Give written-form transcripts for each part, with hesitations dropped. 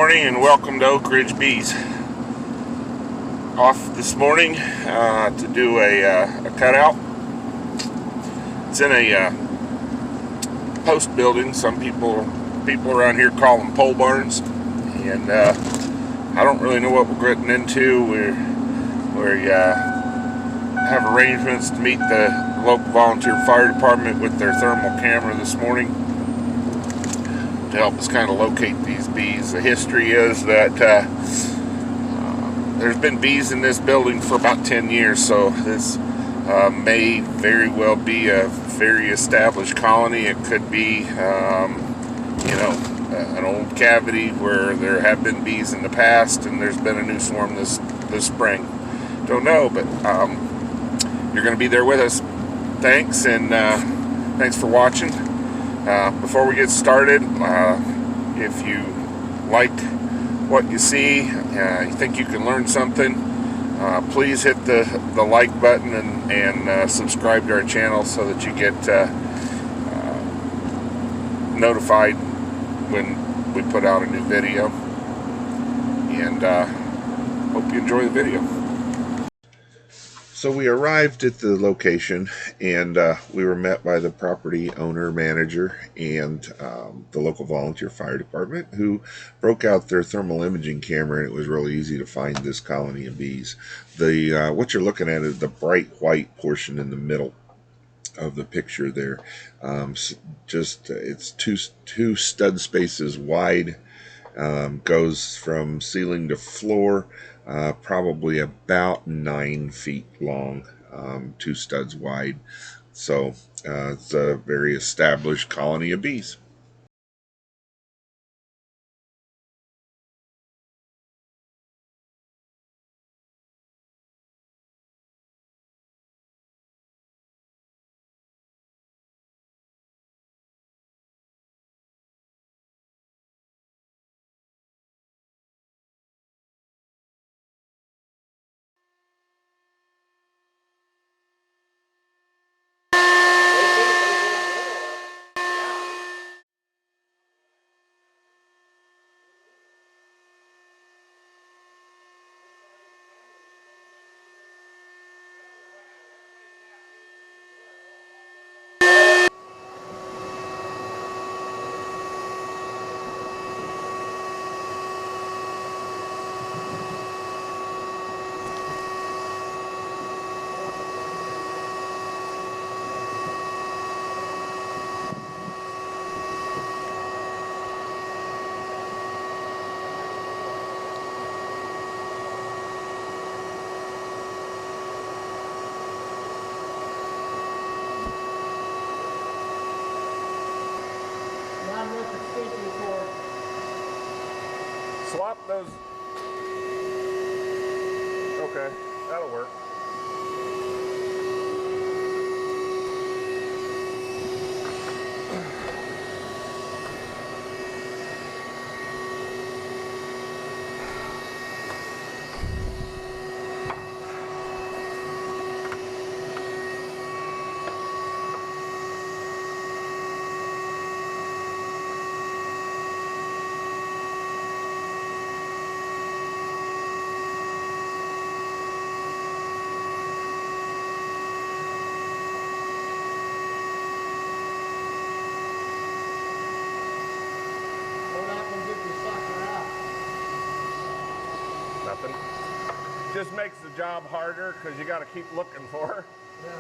morning and welcome to Oak Ridge Bees. Off this morning to do a cutout. It's in a post building. Some people around here call them pole barns, and I don't really know what we're getting into. We have arrangements to meet the local volunteer fire department with their thermal camera this morning to help us kind of locate these bees. The history is that there's been bees in this building for about 10 years, so this may very well be a very established colony. It could be, an old cavity where there have been bees in the past, and there's been a new swarm this spring. Don't know, but you're going to be there with us. Thanks, and thanks for watching. Before we get started, if you like what you see, you think you can learn something, please hit the like button and subscribe to our channel so that you get notified when we put out a new video. And hope you enjoy the video. So we arrived at the location, and we were met by the property owner, manager, and the local volunteer fire department, who broke out their thermal imaging camera, and it was really easy to find this colony of bees. What you're looking at is the bright white portion in the middle of the picture there. It's two stud spaces wide, goes from ceiling to floor. Probably about 9 feet long, 2 studs wide. So it's a very established colony of bees. Swap those. Okay, that'll work. Nothing. Just makes the job harder because you got to keep looking for her. Yeah.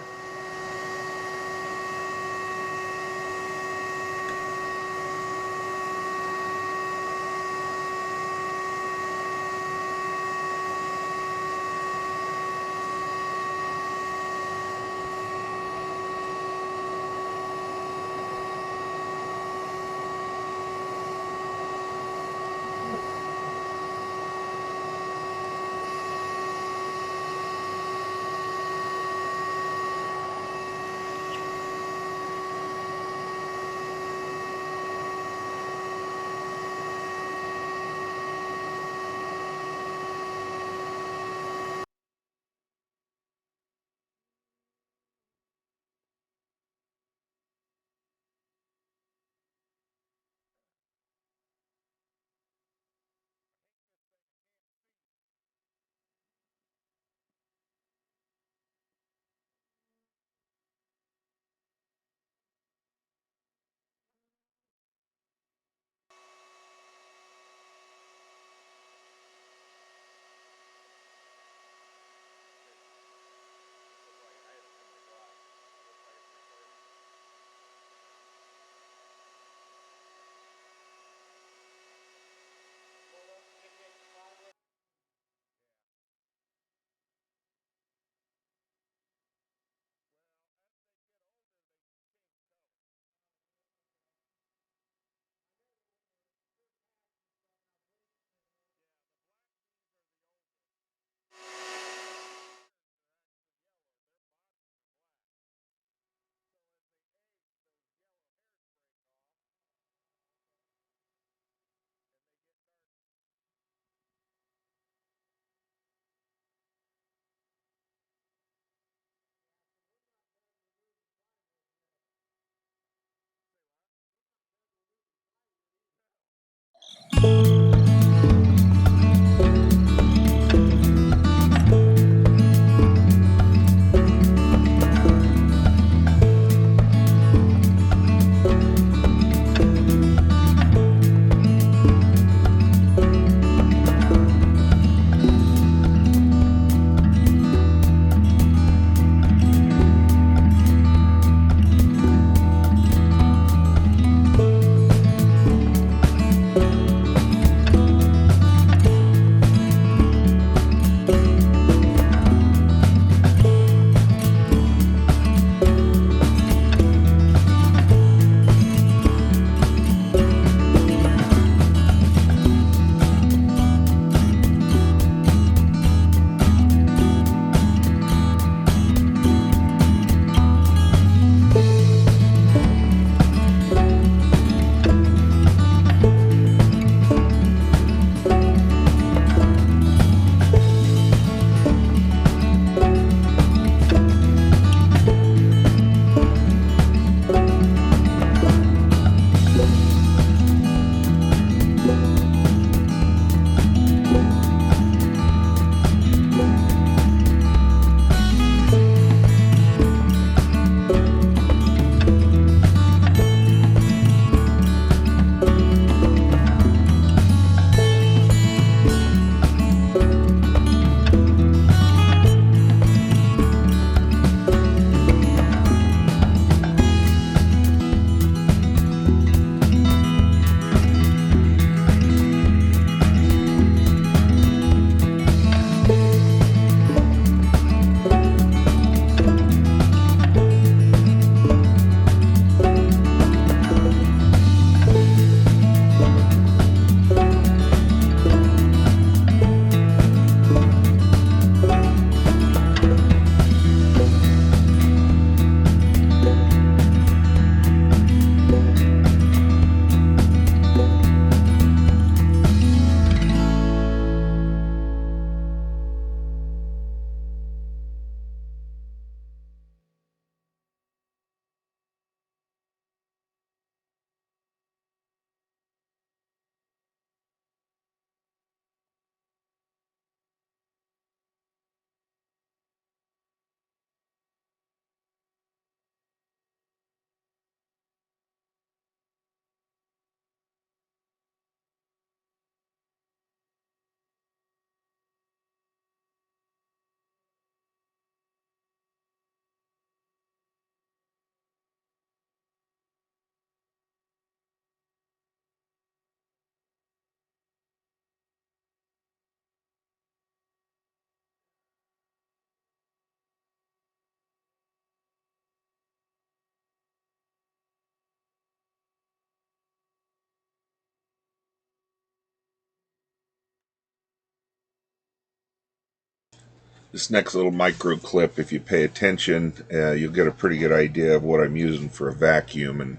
This next little micro clip, if you pay attention, you'll get a pretty good idea of what I'm using for a vacuum. And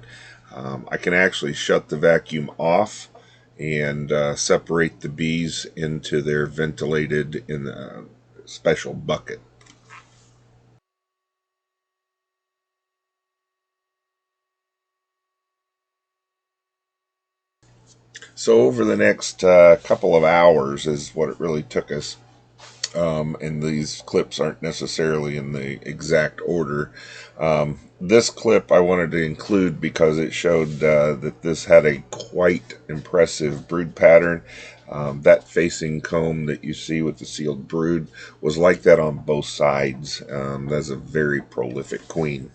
I can actually shut the vacuum off and separate the bees into their ventilated in a special bucket. So over the next couple of hours is what it really took us. And these clips aren't necessarily in the exact order. This clip I wanted to include because it showed that this had a quite impressive brood pattern. That facing comb that you see with the sealed brood was like that on both sides. That's a very prolific queen.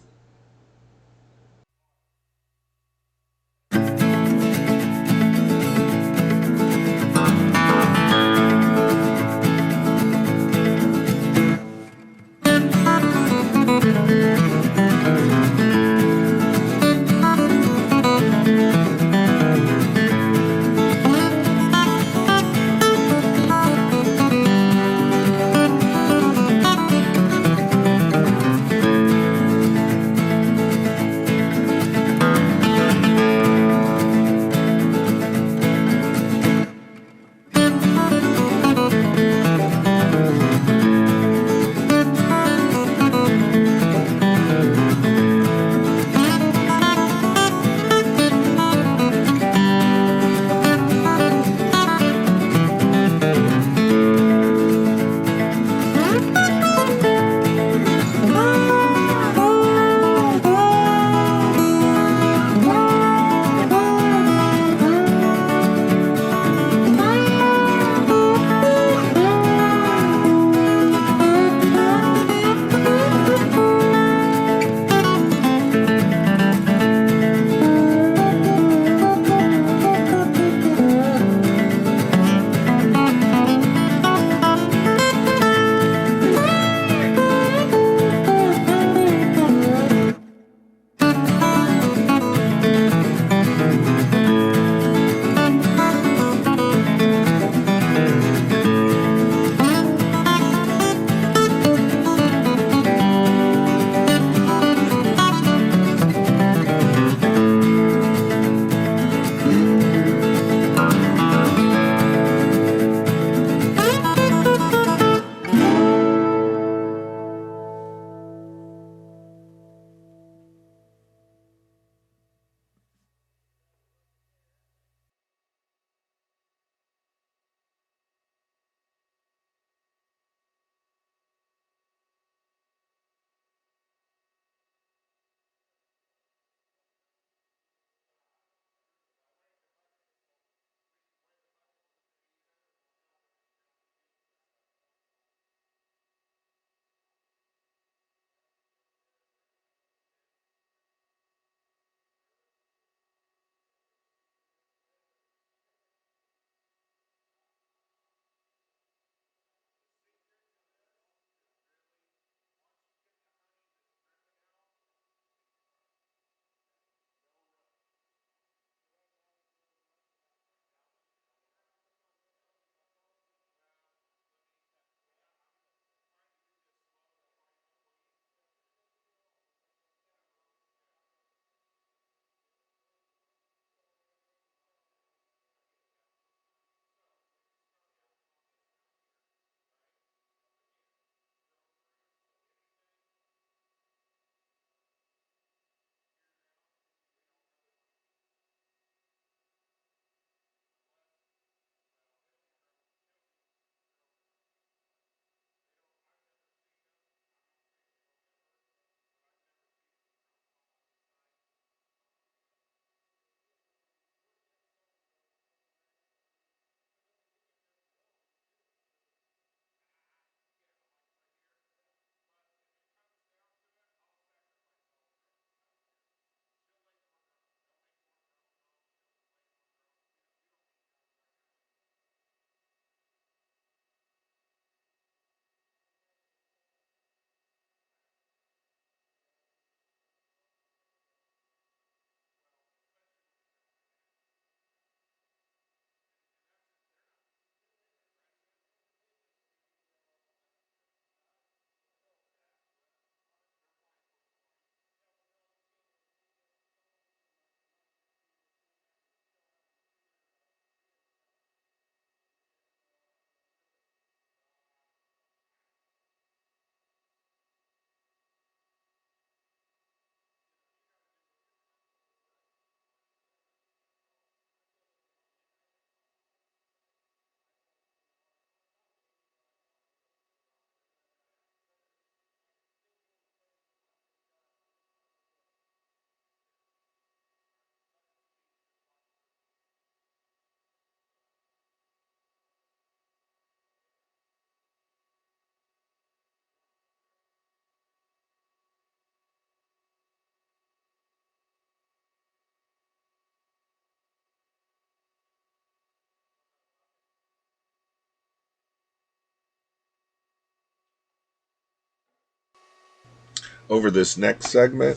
Over this next segment,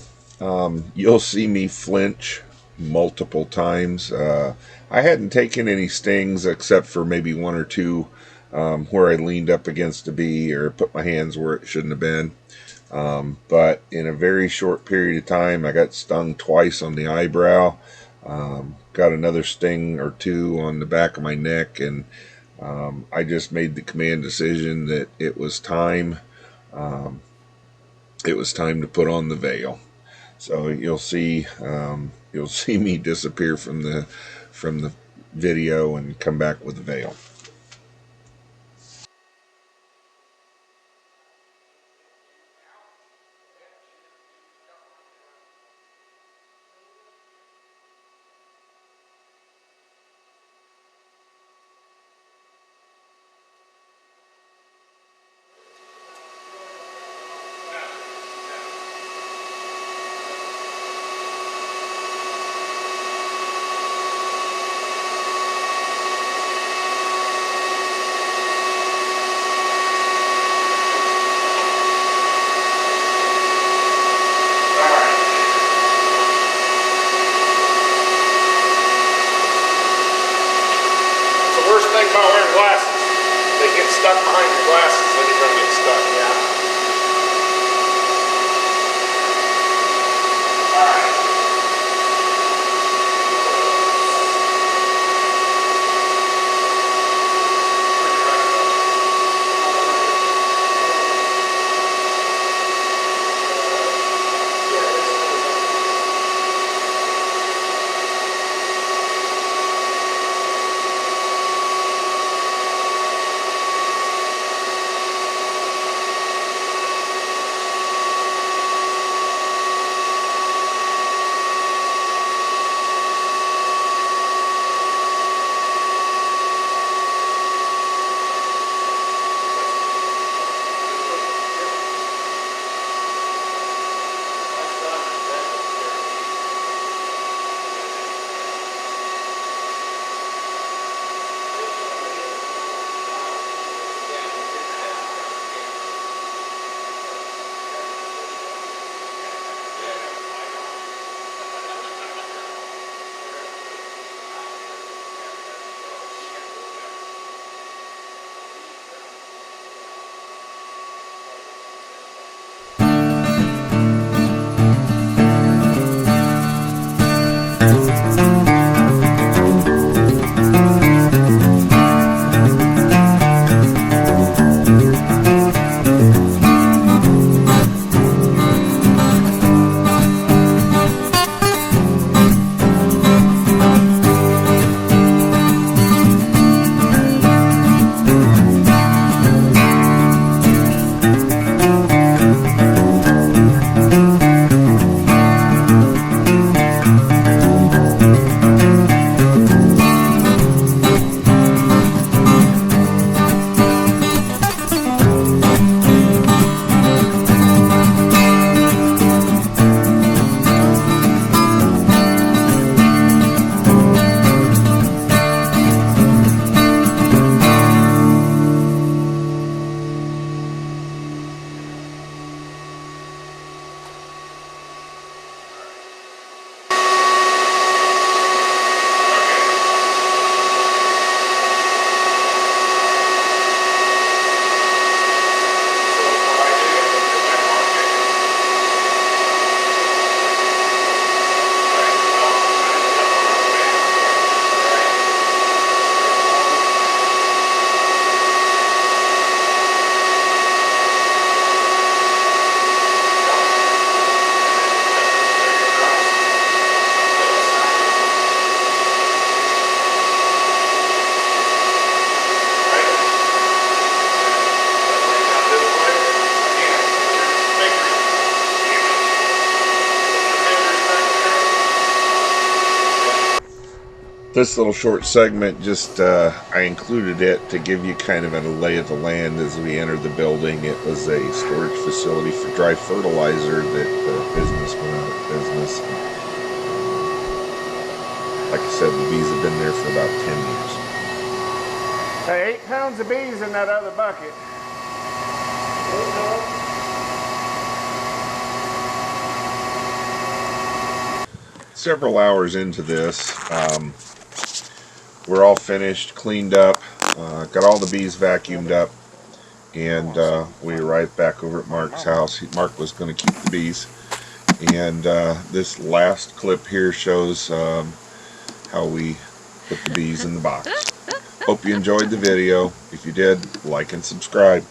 you'll see me flinch multiple times. I hadn't taken any stings except for maybe one or two where I leaned up against a bee or put my hands where it shouldn't have been. But in a very short period of time, I got stung twice on the eyebrow, got another sting or two on the back of my neck, and I just made the command decision that it was time. It was time to put on the veil. So you'll see me disappear from the video and come back with the veil. Worst thing about wearing glasses, they get stuck behind your glasses, then you're going to get stuck. Yeah. Alright. This little short segment, just I included it to give you kind of a lay of the land as we entered the building. It was a storage facility for dry fertilizer that the business went out of business. Like I said, the bees have been there for about 10 years. Hey, 8 pounds of bees in that other bucket. several hours into this. We're all finished, cleaned up, got all the bees vacuumed up, and we arrived back over at Mark's house. Mark was going to keep the bees, and this last clip here shows how we put the bees in the box. Hope you enjoyed the video. If you did, like and subscribe.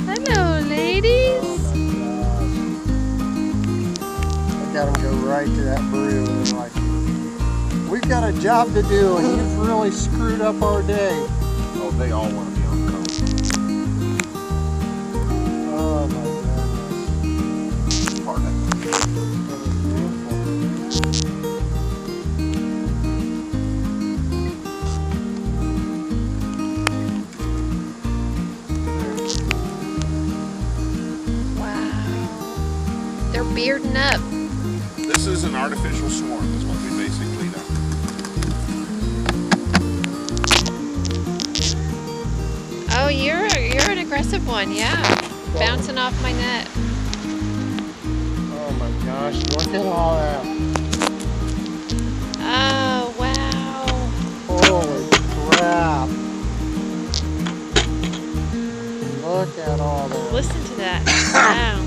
Hello, ladies. I got them go right to that brew and they're like, we've got a job to do and you've really screwed up our day. Oh, they all want to be on cone. Oh my goodness. Pardon. That was beautiful. Wow. They're bearding up. This is an artificial swarm, is what we basically do. Oh, you're an aggressive one, yeah. Bouncing off my net. Oh my gosh, look at all that. Oh, wow. Holy crap. Look at all that. Listen to that. Wow.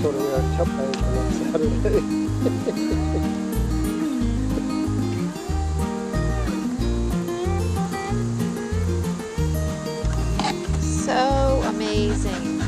Go to the cup painting on Saturday. So amazing.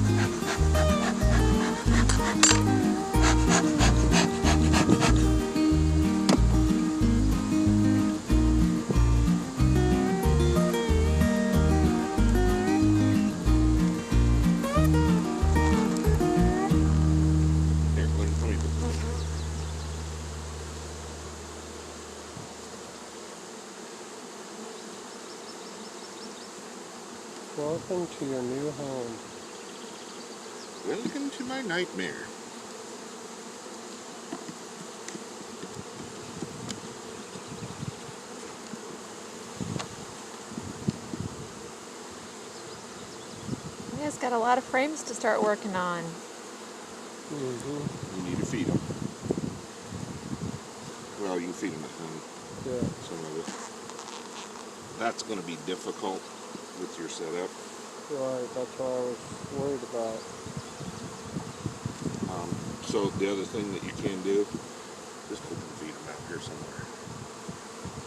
Here, let me put this. Welcome to your new home. Welcome to my nightmare. You guys got a lot of frames to start working on. Mm-hmm. You need to feed them. Well, you can feed them at home. Yeah. Some of it. That's going to be difficult with your setup. Right, that's what I was worried about. So the other thing that you can do, just put them feed them out here somewhere.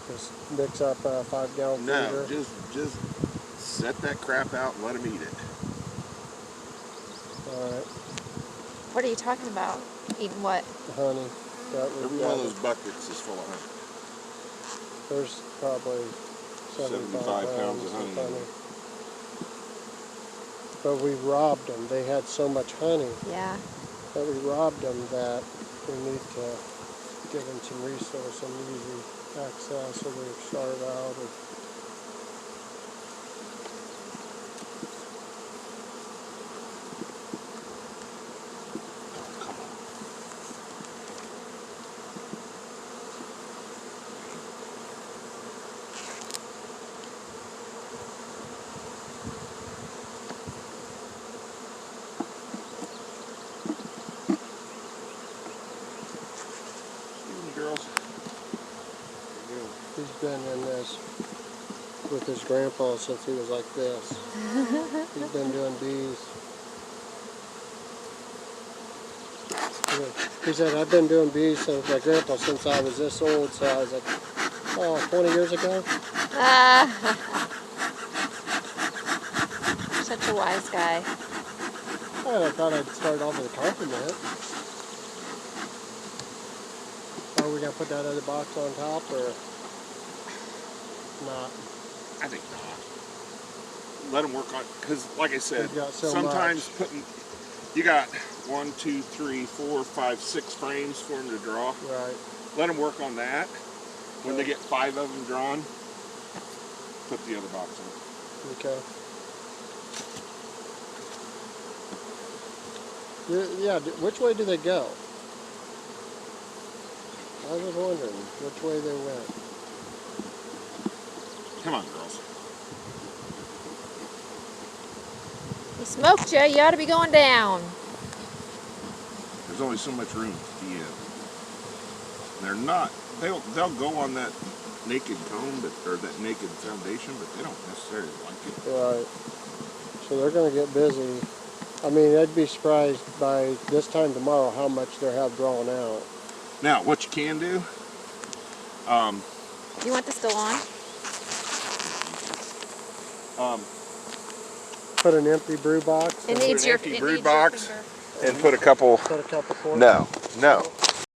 Just mix up a 5-gallon No, feeder. just set that crap out and let them eat it. Alright, What are you talking about? Eating what? honey. That was Every one of those buckets is full of honey. There's probably 75 pounds of honey. But we robbed them. They had so much honey Yeah. that we robbed them that we need to give them some resource and easy access so they start out. Girls. He's been in this with his grandpa since he was like this. He's been doing bees. He said, I've been doing bees since my grandpa since I was this old, so I was like, oh, 20 years ago? such a wise guy. Well, I thought I'd start off with a compliment. Are we gonna put that other box on top or not? I think not. Let them work on, because like I said, We've got so sometimes much. putting, you got 1, 2, 3, 4, 5, 6 frames for them to draw. Right. Let them work on that. When they get 5 of them drawn, put the other box on. Okay. Yeah, which way do they go? I was wondering which way they went. Come on, girls. He smoked you. You ought to be going down. There's only so much room to be in. They're not. They'll go on that naked cone, or that naked foundation, but they don't necessarily like it. Right. So they're going to get busy. I mean, I'd be surprised by this time tomorrow how much they have drawn out. Now, what you can do, You want this still on? Put an empty brew box. It put needs an your empty it brood needs your box finger. and put a couple. Put a couple quarts. No.